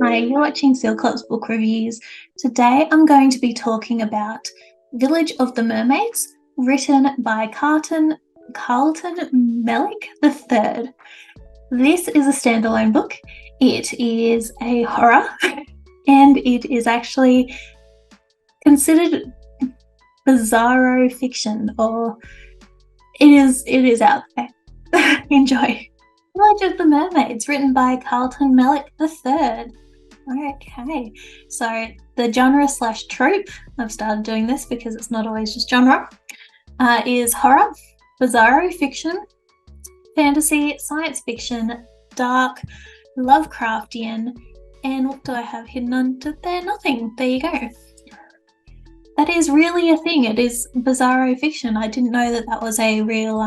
Hi, you're watching Sealclops book reviews. Today I'm going to be talking about Village of the Mermaids, written by Carlton Mellick III. This is a standalone book. It is a horror and it is actually considered bizarro fiction, or it is out there. Enjoy. Village of the Mermaids, written by Carlton Mellick III. Okay, so the genre/trope, I've started doing this because it's not always just genre, is horror, bizarro fiction, fantasy, science fiction, dark, Lovecraftian, and what do I have hidden under there? Nothing. There you go. That is really a thing. It is bizarro fiction. I didn't know that was a real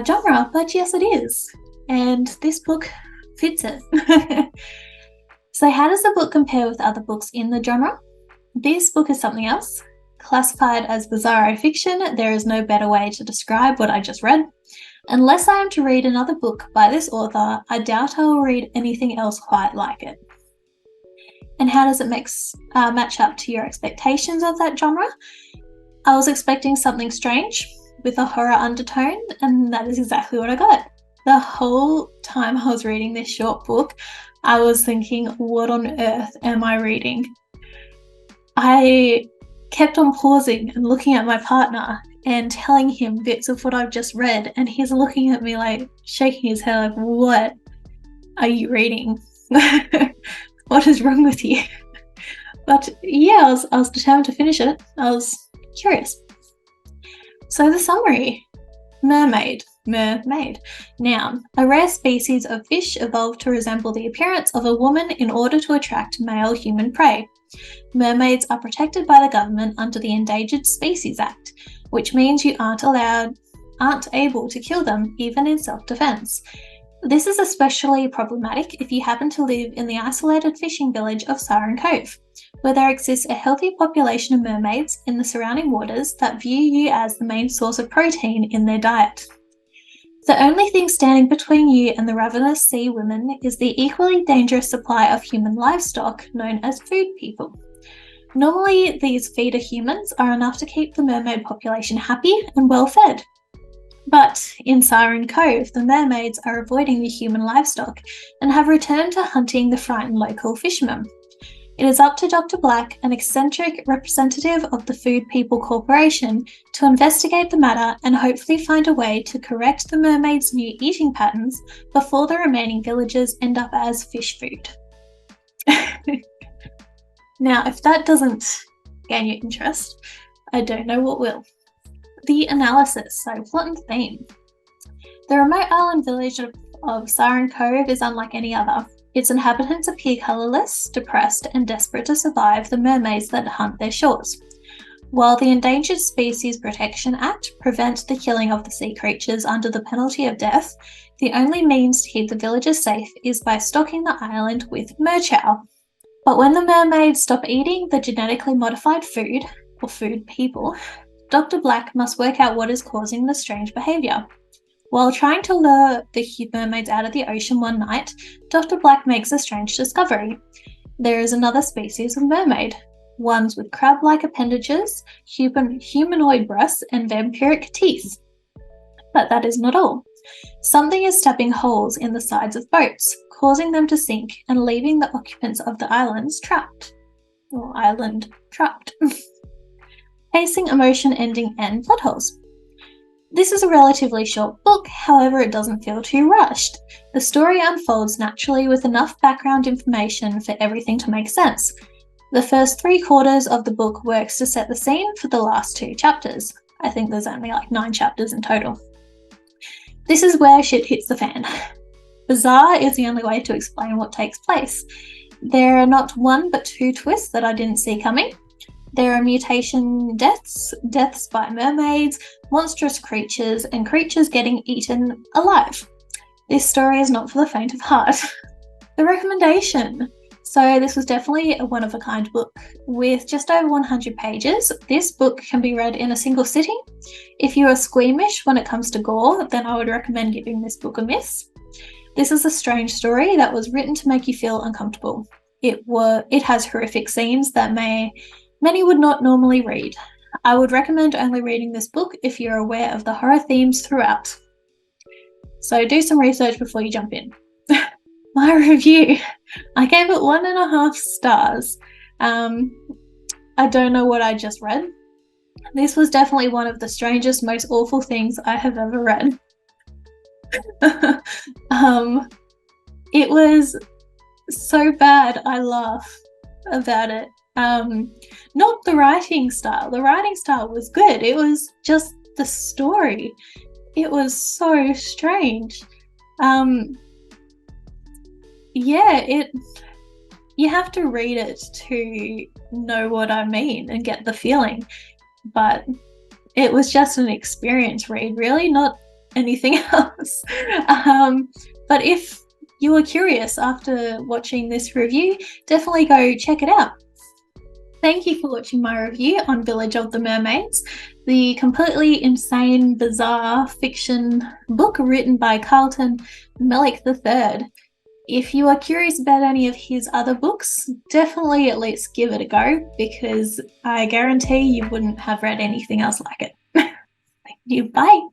genre, but yes, it is. And this book fits it. So how does the book compare with other books in the genre? This book is something else. Classified as bizarro fiction, there is no better way to describe what I just read. Unless I am to read another book by this author, I doubt I will read anything else quite like it. And how does it match up to your expectations of that genre? I was expecting something strange with a horror undertone, and that is exactly what I got. The whole time I was reading this short book, I was thinking, what on earth am I reading? I kept on pausing and looking at my partner and telling him bits of what I've just read, and he's looking at me like, shaking his head like, what are you reading? What is wrong with you? But yeah, I was determined to finish it. I was curious. So the summary. Mermaid. Noun. A rare species of fish evolved to resemble the appearance of a woman in order to attract male human prey. Mermaids are protected by the government under the Endangered Species Act, which means you aren't able to kill them, even in self-defense. This is especially problematic if you happen to live in the isolated fishing village of Siren Cove, where there exists a healthy population of mermaids in the surrounding waters that view you as the main source of protein in their diet. The only thing standing between you and the ravenous sea women is the equally dangerous supply of human livestock known as food people. Normally, these feeder humans are enough to keep the mermaid population happy and well fed. But in Siren Cove, the mermaids are avoiding the human livestock and have returned to hunting the frightened local fishermen. It is up to Dr. Black, an eccentric representative of the Food People Corporation, to investigate the matter and hopefully find a way to correct the mermaids' new eating patterns before the remaining villagers end up as fish food. Now, if that doesn't gain your interest, I don't know what will. The analysis, so plot and theme. The remote island village of Siren Cove is unlike any other. Its inhabitants appear colourless, depressed, and desperate to survive the mermaids that hunt their shores. While the Endangered Species Protection Act prevents the killing of the sea creatures under the penalty of death, the only means to keep the villagers safe is by stocking the island with merchow. But when the mermaids stop eating the genetically modified food, or food people, Dr. Black must work out what is causing the strange behaviour. While trying to lure the mermaids out of the ocean one night, Dr. Black makes a strange discovery. There is another species of mermaid, ones with crab-like appendages, humanoid breasts, and vampiric teeth. But that is not all. Something is stabbing holes in the sides of boats, causing them to sink and leaving the occupants of the island trapped. Pacing, emotion, ending, and plot holes. This is a relatively short book, however it doesn't feel too rushed. The story unfolds naturally with enough background information for everything to make sense. The first 3/4 of the book works to set the scene for the last 2 chapters. I think there's only like 9 chapters in total. This is where shit hits the fan. Bizarre is the only way to explain what takes place. There are not 1 but 2 twists that I didn't see coming. There are mutation deaths by mermaids, monstrous creatures, and creatures getting eaten alive. This story is not for the faint of heart. The recommendation. So this was definitely a one-of-a-kind book. With just over 100 pages, this book can be read in a single sitting. If you are squeamish when it comes to gore, then I would recommend giving this book a miss. This is a strange story that was written to make you feel uncomfortable. It has horrific scenes that many would not normally read. I would recommend only reading this book if you're aware of the horror themes throughout. So do some research before you jump in. My review. I gave it 1.5 stars. I don't know what I just read. This was definitely one of the strangest, most awful things I have ever read. It was so bad, I laugh about it. Not the writing style. The writing style was good. It was just the story. It was so strange. You have to read it to know what I mean and get the feeling. But it was just an experience read, really, not anything else. But if you were curious after watching this review, definitely go check it out. Thank you for watching my review on Village of the Mermaids, the completely insane, bizarre fiction book written by Carlton Mellick III. If you are curious about any of his other books, definitely at least give it a go, because I guarantee you wouldn't have read anything else like it. Thank you. Bye.